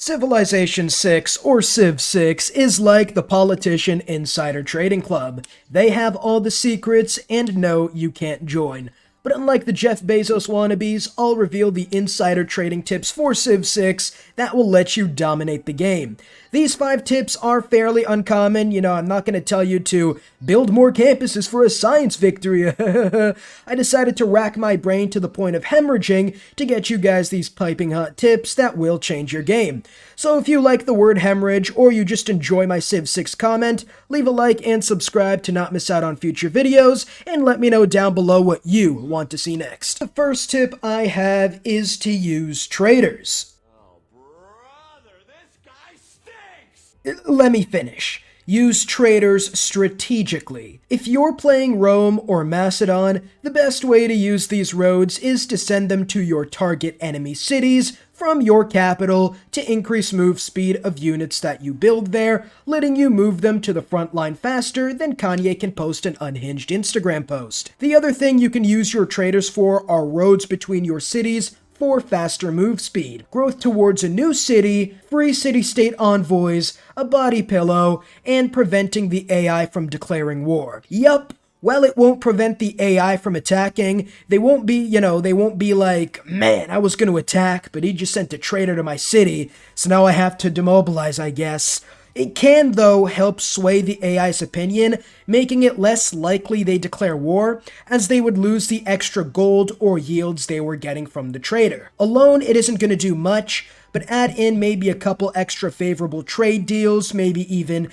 Civilization 6, or Civ 6, is like the politician insider trading club. They have all the secrets, and no, you can't join. But unlike the Jeff Bezos wannabes, I'll reveal the insider trading tips for Civ 6 that will let you dominate the game. These 5 tips are fairly uncommon. I'm not going to tell you to build more campuses for a science victory. I decided to rack my brain to the point of hemorrhaging to get you guys these piping hot tips that will change your game. So if you like the word hemorrhage, or you just enjoy my Civ 6 comment, leave a like and subscribe to not miss out on future videos, and let me know down below what you want to see next. The first tip I have is to use traders. Let me finish. Use traders strategically. If you're playing Rome or Macedon, the best way to use these roads is to send them to your target enemy cities from your capital to increase move speed of units that you build there, letting you move them to the front line faster than Kanye can post an unhinged Instagram post. The other thing you can use your traders for are roads between your cities for faster move speed, growth towards a new city, free city-state envoys, a body pillow, and preventing the AI from declaring war. Yup. Well, it won't prevent the AI from attacking. They won't be like, man, I was going to attack, but he just sent a traitor to my city, so now I have to demobilize, I guess. It can, though, help sway the AI's opinion, making it less likely they declare war, as they would lose the extra gold or yields they were getting from the trader. Alone, it isn't going to do much, but add in maybe a couple extra favorable trade deals, maybe even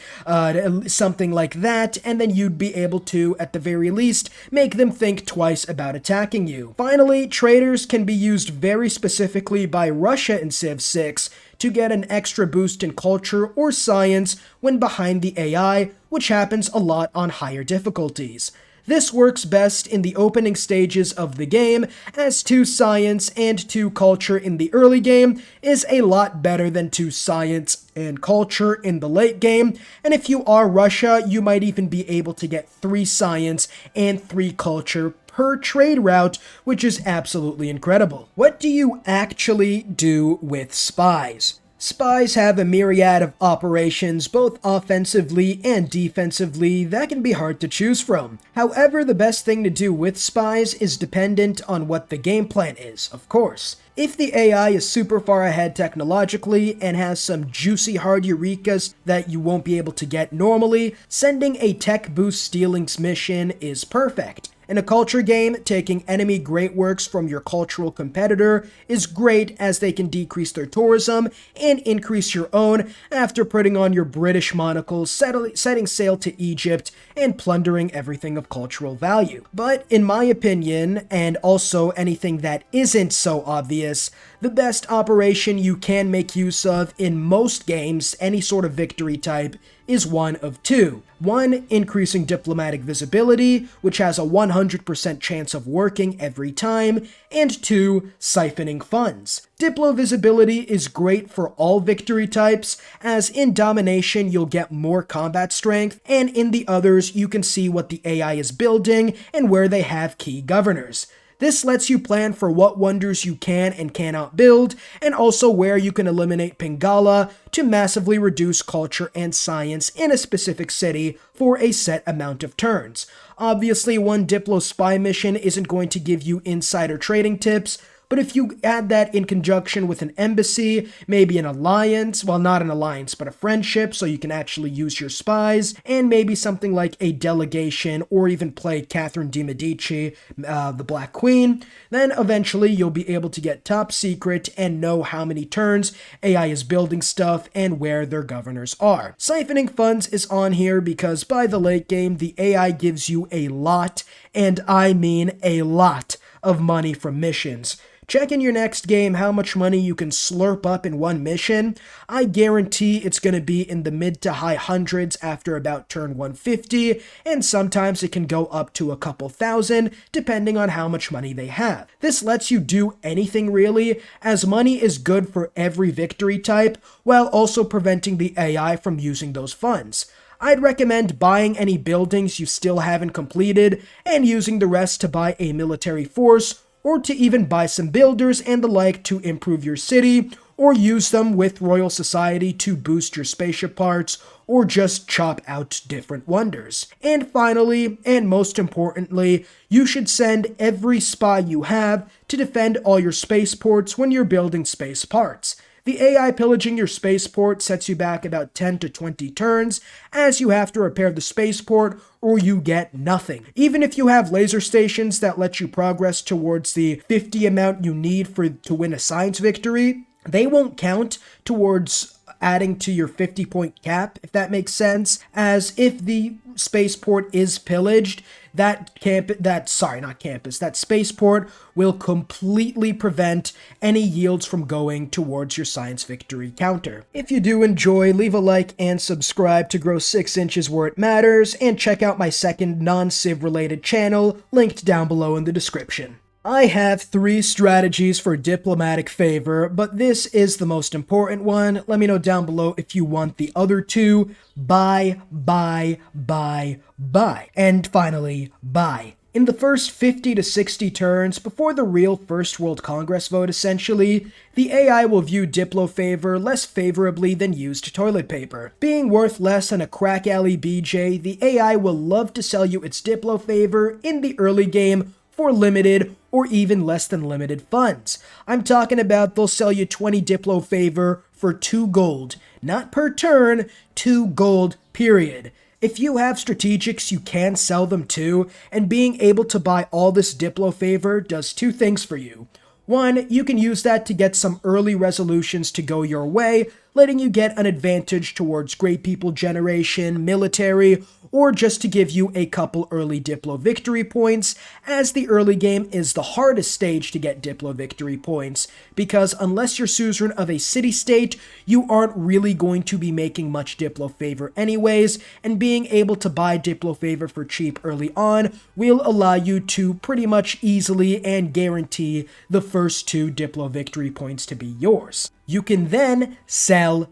something like that, and then you'd be able to, at the very least, make them think twice about attacking you. Finally, traders can be used very specifically by Russia in Civ 6 to get an extra boost in culture or science when behind the AI, which happens a lot on higher difficulties. This works best in the opening stages of the game, as 2 science and 2 culture in the early game is a lot better than 2 science and culture in the late game, and if you are Russia, you might even be able to get 3 science and 3 culture per trade route, which is absolutely incredible. What do you actually do with spies? Spies have a myriad of operations, both offensively and defensively, that can be hard to choose from. However, the best thing to do with spies is dependent on what the game plan is, of course. If the AI is super far ahead technologically and has some juicy hard eurekas that you won't be able to get normally, sending a tech boost stealings mission is perfect. In a culture game, taking enemy great works from your cultural competitor is great, as they can decrease their tourism and increase your own after putting on your British monocles, setting sail to Egypt, and plundering everything of cultural value. But in my opinion, and also anything that isn't so obvious, the best operation you can make use of in most games, any sort of victory type, is one of 2. 1, increasing diplomatic visibility, which has a 100% chance of working every time, and 2, siphoning funds. Diplo visibility is great for all victory types, as in domination you'll get more combat strength, and in the others you can see what the AI is building and where they have key governors. This lets you plan for what wonders you can and cannot build, and also where you can eliminate Pingala to massively reduce culture and science in a specific city for a set amount of turns. Obviously, one Diplo spy mission isn't going to give you insider trading tips, but if you add that in conjunction with an embassy, maybe an alliance, well, not an alliance, but a friendship, so you can actually use your spies, and maybe something like a delegation, or even play Catherine de Medici, the Black Queen, then eventually you'll be able to get top secret and know how many turns AI is building stuff and where their governors are. Siphoning funds is on here because by the late game, the AI gives you a lot, and I mean a lot, of money from missions. Check in your next game how much money you can slurp up in one mission. I guarantee it's going to be in the mid to high hundreds after about turn 150, and sometimes it can go up to a couple thousand, depending on how much money they have. This lets you do anything really, as money is good for every victory type, while also preventing the AI from using those funds. I'd recommend buying any buildings you still haven't completed, and using the rest to buy a military force, or to even buy some builders and the like to improve your city, or use them with Royal Society to boost your spaceship parts, or just chop out different wonders. And finally, and most importantly, you should send every spy you have to defend all your spaceports when you're building space parts. The AI pillaging your spaceport sets you back about 10 to 20 turns, as you have to repair the spaceport or you get nothing. Even if you have laser stations that let you progress towards the 50 amount you need to win a science victory, they won't count towards adding to your 50-point cap, if that makes sense, as if the spaceport is pillaged, that spaceport will completely prevent any yields from going towards your science victory counter. If you do enjoy, leave a like and subscribe to grow 6 inches where it matters, and check out my second non-Civ related channel, linked down below in the description. I have 3 strategies for diplomatic favor, but this is the most important one. Let me know down below if you want the other 2. Buy. And finally, buy. In the first 50 to 60 turns, before the real First World Congress vote essentially, the AI will view Diplo favor less favorably than used toilet paper. Being worth less than a crack alley BJ, the AI will love to sell you its Diplo favor in the early game for limited or even less than limited funds. I'm talking about they'll sell you 20 Diplo favor for 2 gold. Not per turn, 2 gold, period. If you have strategics you can sell them to, and being able to buy all this Diplo favor does 2 things for you. 1, you can use that to get some early resolutions to go your way, letting you get an advantage towards Great People Generation, military, or just to give you a couple early Diplo victory points, as the early game is the hardest stage to get Diplo victory points, because unless you're suzerain of a city-state, you aren't really going to be making much Diplo favor anyways, and being able to buy Diplo favor for cheap early on will allow you to pretty much easily and guarantee the first 2 Diplo victory points to be yours. You can then sell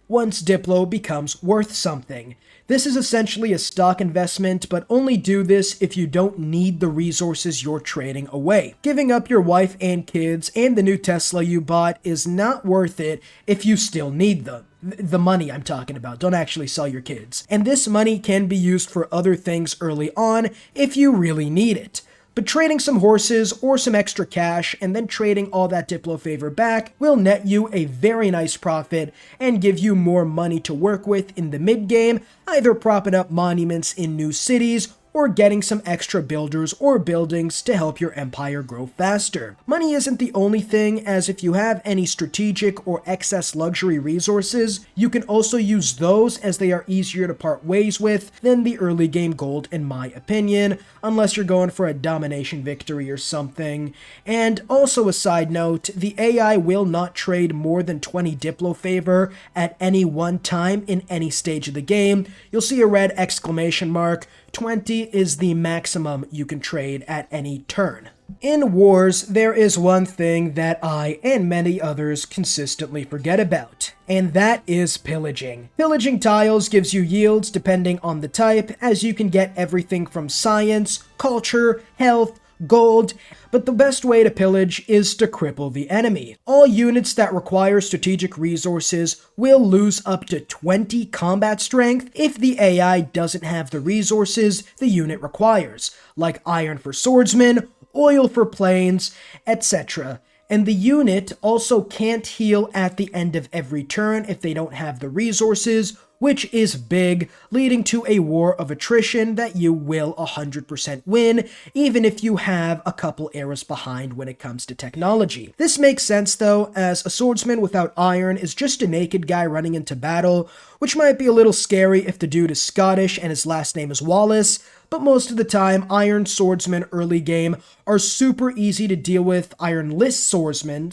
once Diplo becomes worth something. This is essentially a stock investment, but only do this if you don't need the resources you're trading away. Giving up your wife and kids and the new Tesla you bought is not worth it if you still need them. The money I'm talking about, don't actually sell your kids. And this money can be used for other things early on if you really need it. But trading some horses or some extra cash and then trading all that Diplo favor back will net you a very nice profit and give you more money to work with in the mid-game, either propping up monuments in new cities or getting some extra builders or buildings to help your empire grow faster. Money isn't the only thing, as if you have any strategic or excess luxury resources, you can also use those, as they are easier to part ways with than the early game gold in my opinion, unless you're going for a domination victory or something. And also a side note, the AI will not trade more than 20 Diplo favor at any one time in any stage of the game. You'll see a red exclamation mark. 20 is the maximum you can trade at any turn. In wars, there is one thing that I and many others consistently forget about, and that is pillaging. Pillaging tiles gives you yields depending on the type, as you can get everything from science, culture, health, gold, but the best way to pillage is to cripple the enemy. All units that require strategic resources will lose up to 20 combat strength if the AI doesn't have the resources the unit requires, like iron for swordsmen, oil for planes, etc. And the unit also can't heal at the end of every turn if they don't have the resources, which is big, leading to a war of attrition that you will 100% win, even if you have a couple eras behind when it comes to technology. This makes sense though, as a swordsman without iron is just a naked guy running into battle, which might be a little scary if the dude is Scottish and his last name is Wallace, but most of the time, iron swordsmen early game are super easy to deal with, ironless swordsmen,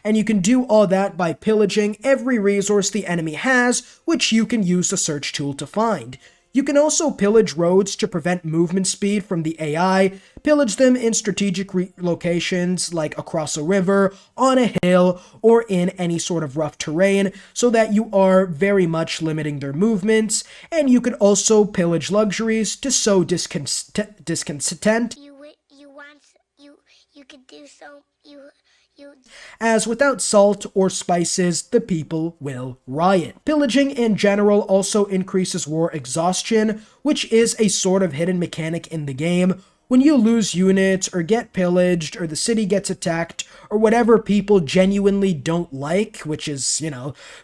and you can do all that by pillaging every resource the enemy has, which you can use the search tool to find. You can also pillage roads to prevent movement speed from the AI, pillage them in strategic locations like across a river, on a hill, or in any sort of rough terrain, so that you are very much limiting their movements, and you can also pillage luxuries to sow discontent. could do so, you... As without salt or spices, the people will riot. Pillaging in general also increases war exhaustion, which is a sort of hidden mechanic in the game. When you lose units, or get pillaged, or the city gets attacked, or whatever people genuinely don't like, which is,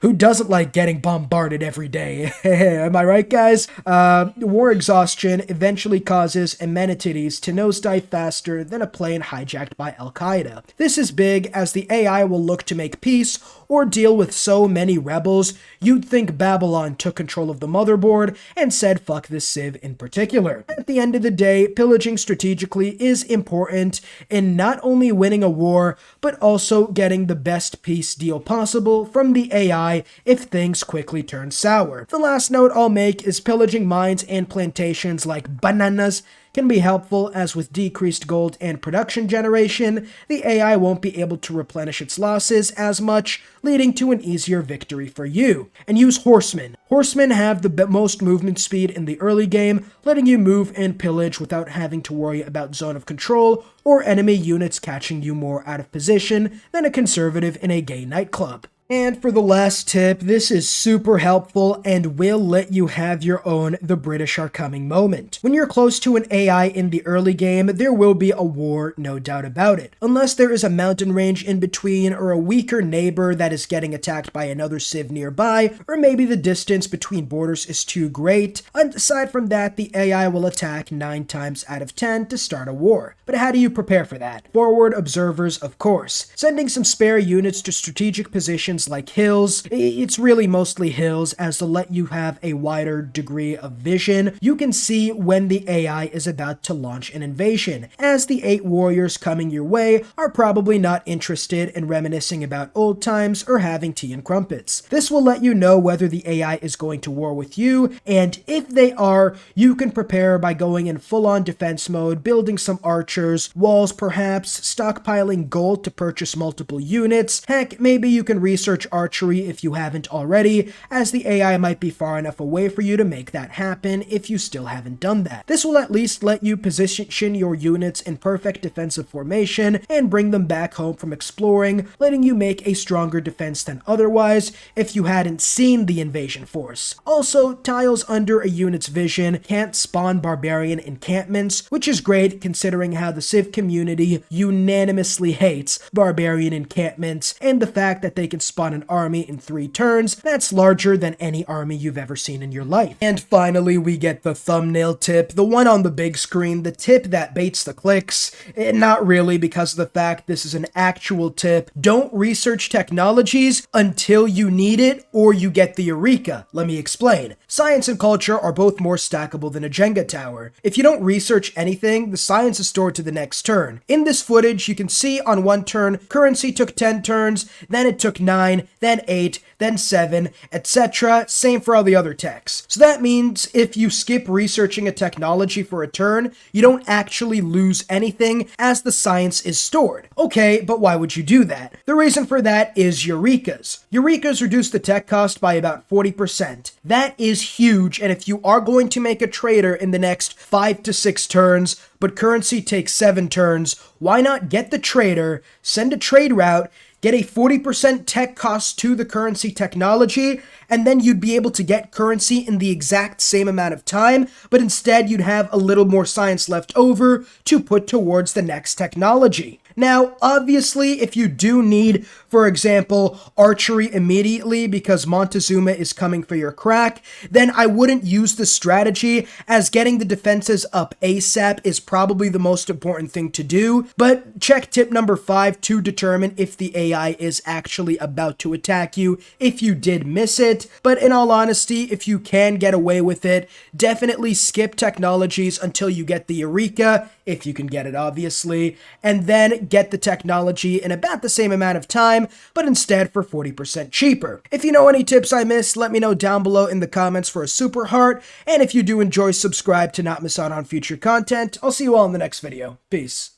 who doesn't like getting bombarded every day? Am I right, guys? War exhaustion eventually causes amenities to nosedive faster than a plane hijacked by Al-Qaeda. This is big as the AI will look to make peace or deal with so many rebels, you'd think Babylon took control of the motherboard and said fuck this civ in particular. At the end of the day, pillaging strategically is important in not only winning a war, but also getting the best peace deal possible from the AI if things quickly turn sour. The last note I'll make is pillaging mines and plantations like bananas can be helpful, as with decreased gold and production generation, the AI won't be able to replenish its losses as much, leading to an easier victory for you. And use horsemen. Horsemen have the most movement speed in the early game, letting you move and pillage without having to worry about zone of control or enemy units catching you more out of position than a conservative in a gay nightclub. And for the last tip, this is super helpful and will let you have your own "the British are coming" moment. When you're close to an AI in the early game, there will be a war, no doubt about it. Unless there is a mountain range in between, or a weaker neighbor that is getting attacked by another civ nearby, or maybe the distance between borders is too great. And aside from that, the AI will attack 9 times out of 10 to start a war. But how do you prepare for that? Forward observers, of course. Sending some spare units to strategic positions like hills. It's really mostly hills, as to let you have a wider degree of vision. You can see when the AI is about to launch an invasion, as the 8 warriors coming your way are probably not interested in reminiscing about old times or having tea and crumpets. This will let you know whether the AI is going to war with you, and if they are, you can prepare by going in full-on defense mode, building some archers, walls perhaps, stockpiling gold to purchase multiple units. Heck, maybe you can research archery if you haven't already, as the AI might be far enough away for you to make that happen if you still haven't done that. This will at least let you position your units in perfect defensive formation and bring them back home from exploring, letting you make a stronger defense than otherwise if you hadn't seen the invasion force. Also, tiles under a unit's vision can't spawn barbarian encampments, which is great considering how the Civ community unanimously hates barbarian encampments, and the fact that they can spawn an army in 3 turns that's larger than any army you've ever seen in your life. And finally, we get the thumbnail tip, the one on the big screen, the tip that baits the clicks. Not really, because of the fact this is an actual tip. Don't research technologies until you need it or you get the eureka. Let me explain. Science and culture are both more stackable than a Jenga tower. If you don't research anything, the science is stored to the next turn. In this footage, you can see on one turn, currency took 10 turns, then it took 9, then 8, then 7, etc. Same for all the other techs. So that means if you skip researching a technology for a turn, you don't actually lose anything, as the science is stored. Okay, but why would you do that? The reason for that is Eurekas. Eurekas reduce the tech cost by about 40%. That is huge, and if you are going to make a trader in the next 5 to 6 turns, but currency takes 7 turns, why not get the trader, send a trade route, get a 40% tech cost to the currency technology, and then you'd be able to get currency in the exact same amount of time, but instead you'd have a little more science left over to put towards the next technology. Now, obviously, if you do need, for example, archery immediately because Montezuma is coming for your crack, then I wouldn't use the strategy, as getting the defenses up ASAP is probably the most important thing to do. But check tip number 5 to determine if the AI is actually about to attack you if you did miss it. But in all honesty, if you can get away with it, definitely skip technologies until you get the Eureka, if you can get it obviously, and then get the technology in about the same amount of time, but instead for 40% cheaper. If you know any tips I missed, let me know down below in the comments for a super heart, and if you do enjoy, subscribe to not miss out on future content. I'll see you all in the next video. Peace.